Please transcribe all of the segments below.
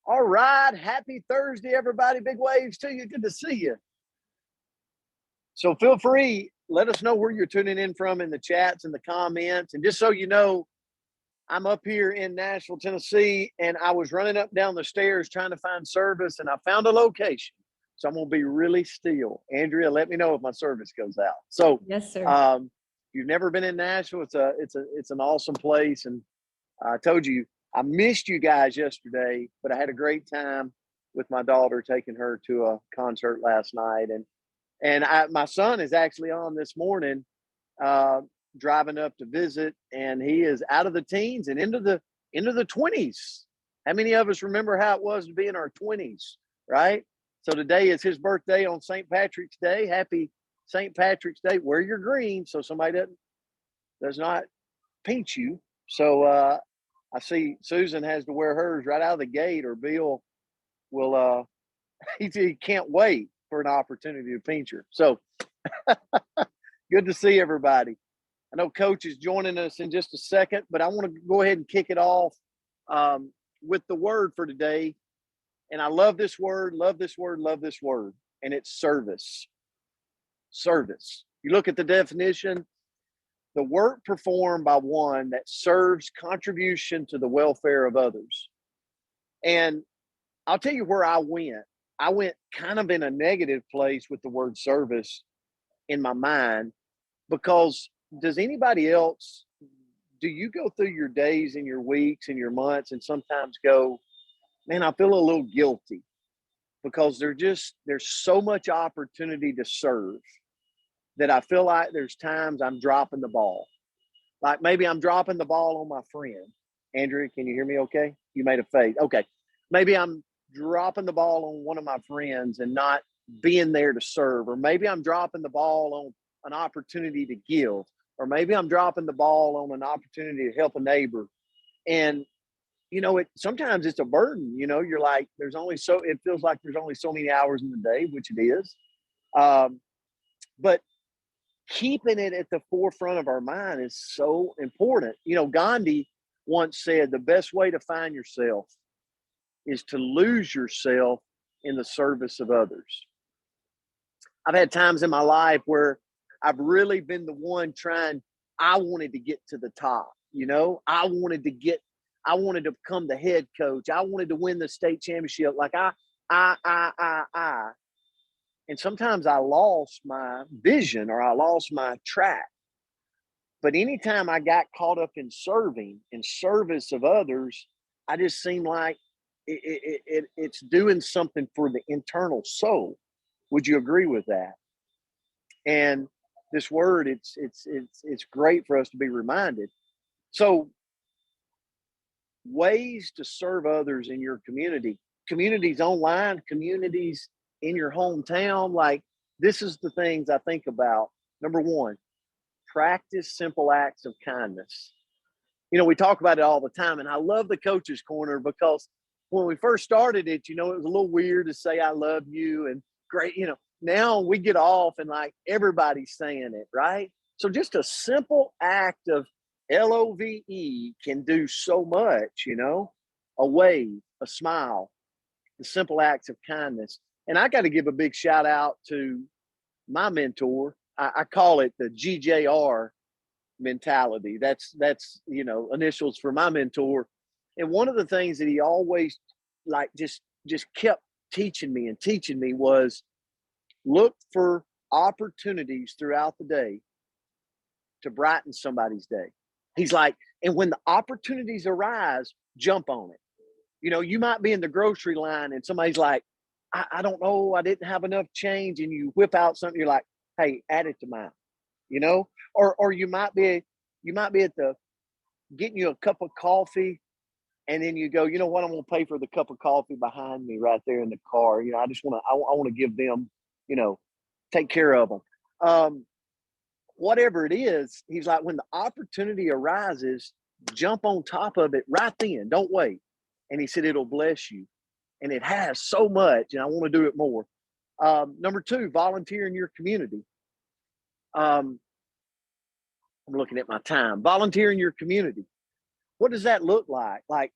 All right. Happy Thursday, everybody. Big waves to you. Good to see you. So feel free, let us know where you're tuning in from in the chats and the comments. And just so you know, I'm up here in Nashville, Tennessee, and I was running up down the stairs trying to find service, and I found a location. So I'm going to be really still. Andrea, let me know if my service goes out. So, Yes, sir. You've never been in Nashville. It's an awesome place. And I told you, I missed you guys yesterday, but I had a great time with my daughter taking her to a concert last night. My son is actually on this morning, uh, driving up to visit, and he is out of the teens and into the 20s. How many of us remember how it was to be in our 20s, right? So today is his birthday on St. Patrick's Day. Happy St. Patrick's Day. Wear your green so somebody does not paint you. So I see Susan has to wear hers right out of the gate, or Bill will he can't wait for an opportunity to paint her. So good to see everybody. I know Coach is joining us in just a second, but I want to go ahead and kick it off with the word for today. And I love this word, and it's service. Service. You look at the definition: the work performed by one that serves contribution to the welfare of others. And I'll tell you where I went. I went kind of in a negative place with the word service in my mind, because does anybody else, do you go through your days and your weeks and your months and sometimes go, man, I feel a little guilty because there's so much opportunity to serve that I feel like there's times I'm dropping the ball. Like maybe I'm dropping the ball on my friend. Andrew, can you hear me okay? You made a face. Okay. Maybe I'm dropping the ball on one of my friends and not being there to serve. Or maybe I'm dropping the ball on an opportunity to give. Or maybe I'm dropping the ball on an opportunity to help a neighbor. And, sometimes it's a burden. You're like, it feels like there's only so many hours in the day, which it is. But keeping it at the forefront of our mind is so important. Gandhi once said, the best way to find yourself is to lose yourself in the service of others. I've had times in my life where I've really been the one I wanted to get to the top. I wanted to become the head coach. I wanted to win the state championship. Like I. And sometimes I lost my vision, or I lost my track. But anytime I got caught up in serving, in service of others, I just seemed like it's doing something for the internal soul. Would you agree with that? And this word, it's great for us to be reminded. So, ways to serve others in your communities online, communities in your hometown. Like, this is the things I think about. Number one, practice simple acts of kindness. We talk about it all the time, and I love the Coach's Corner because when we first started it, it was a little weird to say I love you and great. Now we get off and like everybody's saying it, right? So just a simple act of LOVE can do so much. A wave, a smile, the simple acts of kindness. And I got to give a big shout out to my mentor. I call it the GJR mentality. That's initials for my mentor. And one of the things that he always like just kept teaching me was look for opportunities throughout the day to brighten somebody's day. He's like, and when the opportunities arise, jump on it. You might be in the grocery line and somebody's like, I don't know, I didn't have enough change, and you whip out something, you're like, hey, add it to mine, or you might be at the getting you a cup of coffee, and then you go, you know what, I'm gonna pay for the cup of coffee behind me right there in the car. I just want to give them, take care of them. Whatever it is, he's like, when the opportunity arises, jump on top of it right then. Don't wait. And he said, it'll bless you. And it has so much, and I want to do it more. Number two, volunteer in your community. I'm looking at my time. Volunteer in your community. What does that look like? Like,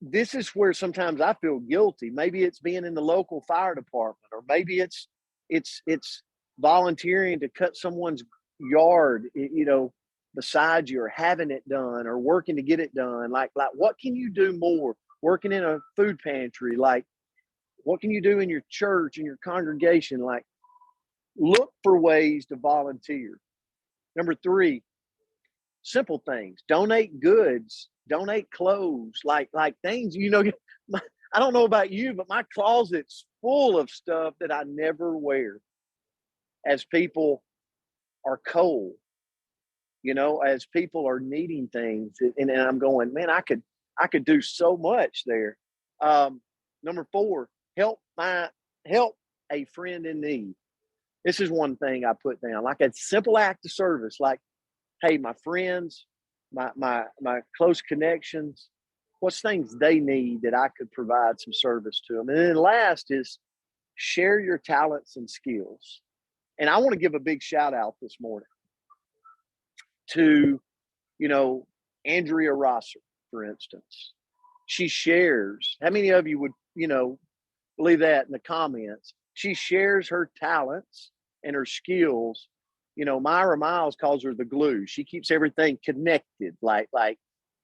this is where sometimes I feel guilty. Maybe it's being in the local fire department, or maybe it's volunteering to cut someone's yard, beside you, or having it done, or working to get it done. Like what can you do more? Working in a food pantry, like what can you do in your church, in your congregation? Like, look for ways to volunteer. Number 3, simple things. Donate goods, donate clothes, like things, I don't know about you, but my closet's full of stuff that I never wear as people are cold, as people are needing things. And I'm going, man, I could do so much there. Number 4, help a friend in need. This is one thing I put down, like a simple act of service, like, hey, my friends, my close connections, what's things they need that I could provide some service to them. And then last is share your talents and skills. And I want to give a big shout out this morning to, Andrea Rosser, for instance. She shares, how many of you would, leave that in the comments? She shares her talents and her skills. Myra Miles calls her the glue. She keeps everything connected,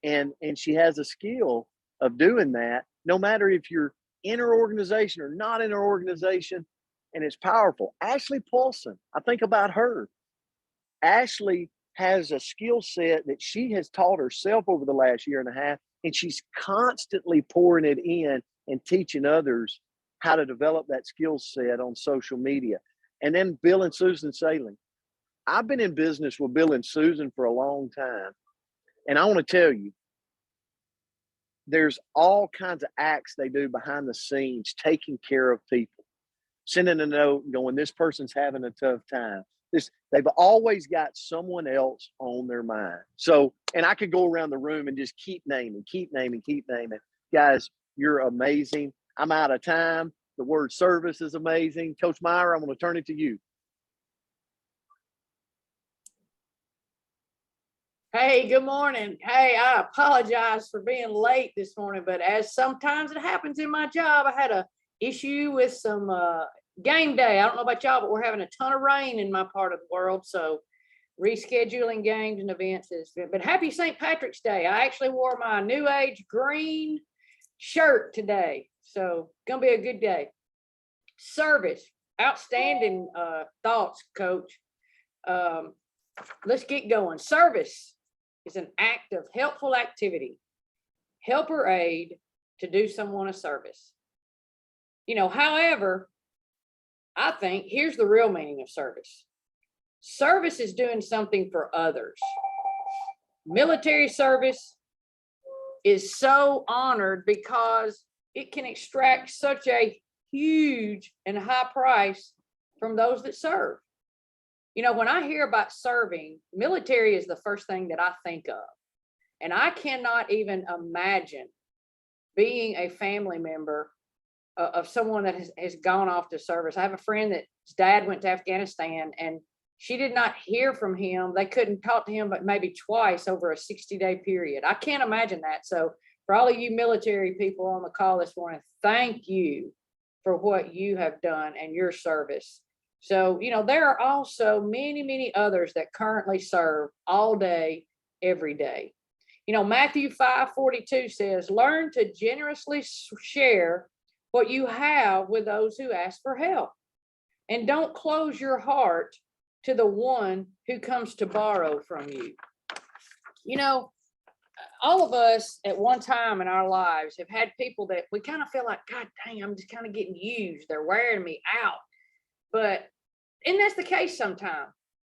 and she has a skill of doing that, no matter if you're in her organization or not in her organization, and it's powerful. Ashley Paulson, I think about her. Ashley has a skill set that she has taught herself over the last year and a half, and she's constantly pouring it in and teaching others how to develop that skill set on social media. And then Bill and Susan Sailing. I've been in business with Bill and Susan for a long time. And I want to tell you, there's all kinds of acts they do behind the scenes, taking care of people, sending a note and going, this person's having a tough time. They've always got someone else on their mind. So, and I could go around the room and just keep naming. Guys, you're amazing. I'm out of time. The word service is amazing. Coach Meyer, I'm going to turn it to you. Hey, good morning. Hey, I apologize for being late this morning, but as sometimes it happens in my job, I had a issue with some game day. I don't know about y'all, but we're having a ton of rain in my part of the world. So rescheduling games and events but happy St. Patrick's Day. I actually wore my New Age green shirt today. So gonna be a good day. Service, outstanding thoughts, Coach. Let's get going. Service is an act of helpful activity, help or aid to do someone a service. However, I think here's the real meaning of service. Service is doing something for others. Military service is so honored because it can extract such a huge and high price from those that serve. When I hear about serving, military is the first thing that I think of. And I cannot even imagine being a family member of someone that has gone off to service. I have a friend that's dad went to Afghanistan, and she did not hear from him. They couldn't talk to him but maybe twice over a 60-day period. I can't imagine that. So for all of you military people on the call this morning, thank you for what you have done and your service. So, there are also many, many others that currently serve all day, every day. Matthew 5:42 says, learn to generously share what you have with those who ask for help. And don't close your heart to the one who comes to borrow from you. All of us at one time in our lives have had people that we kind of feel like, God dang, I'm just kind of getting used. They're wearing me out. And that's the case sometimes.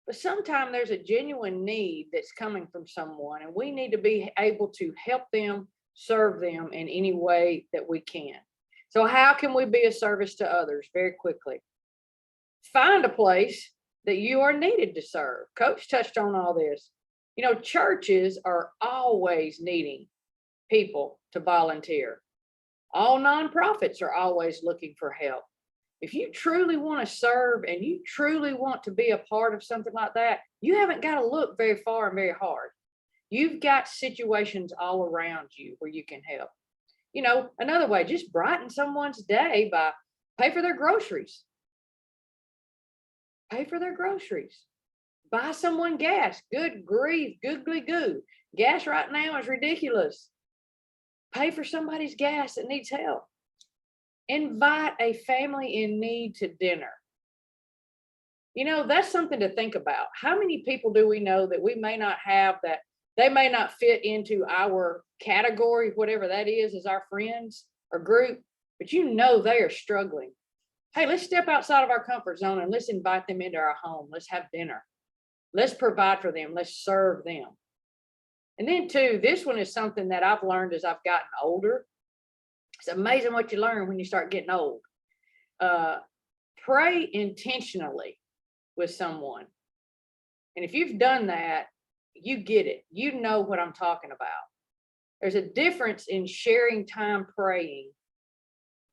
But sometimes there's a genuine need that's coming from someone, and we need to be able to help them, serve them in any way that we can. So how can we be a service to others? Very quickly, find a place that you are needed to serve. Coach touched on all this. Churches are always needing people to volunteer. All nonprofits are always looking for help. If you truly want to serve and you truly want to be a part of something like that, you haven't got to look very far and very hard. You've got situations all around you where you can help. You know, another way, just brighten someone's day by pay for their groceries. Pay for their groceries. Buy someone gas. Good grief, googly goo. Gas right now is ridiculous. Pay for somebody's gas that needs help. Invite a family in need to dinner. You know, that's something to think about. How many people do we know that we may not have, that they may not fit into our category, whatever that is, as our friends or group, but you know they are struggling. Hey, let's step outside of our comfort zone and let's invite them into our home. Let's have dinner. Let's provide for them. Let's serve them. And then too, this one is something that I've learned as I've gotten older. It's amazing what you learn when you start getting old. Pray intentionally with someone. And if you've done that, you get it. You know what I'm talking about. There's a difference in sharing time praying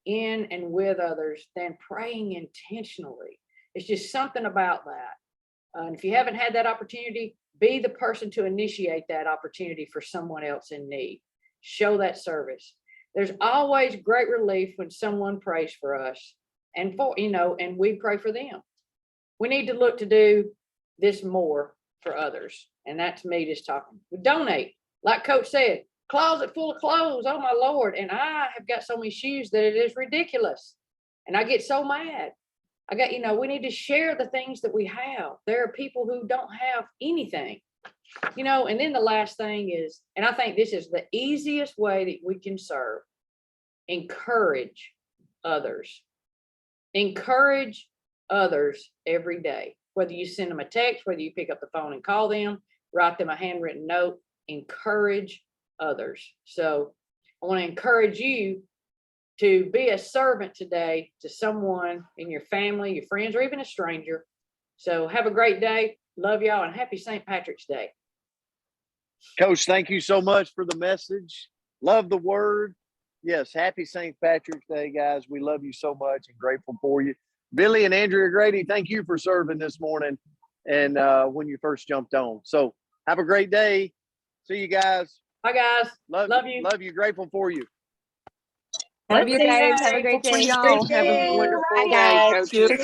in and with others than praying intentionally. It's just something about that. And if you haven't had that opportunity, be the person to initiate that opportunity for someone else in need. Show that service. There's always great relief when someone prays for us and for, you know, and we pray for them. We need to look to do this more for others. And that's me just talking. We donate. Like Coach said, closet full of clothes. Oh my Lord. And I have got so many shoes that it is ridiculous. And I get so mad. I got, you know, we need to share the things that we have. There are people who don't have anything, you know. And then the last thing is, and I think this is the easiest way that we can serve, encourage others. Encourage others every day, whether you send them a text, whether you pick up the phone and call them, write them a handwritten note, encourage others. So I want to encourage you to be a servant today to someone in your family, your friends, or even a stranger. So have a great day. Love y'all and happy St. Patrick's Day. Coach, thank you so much for the message. Love the word. Yes, happy St. Patrick's Day, guys. We love you so much and grateful for you. Billy and Andrea Grady, thank you for serving this morning and when you first jumped on. So have a great day. See you guys. Bye, guys. Love you. Love you. Grateful for you. Love you guys. Have a great day. Y'all have a wonderful Bye, day, guys. Coach.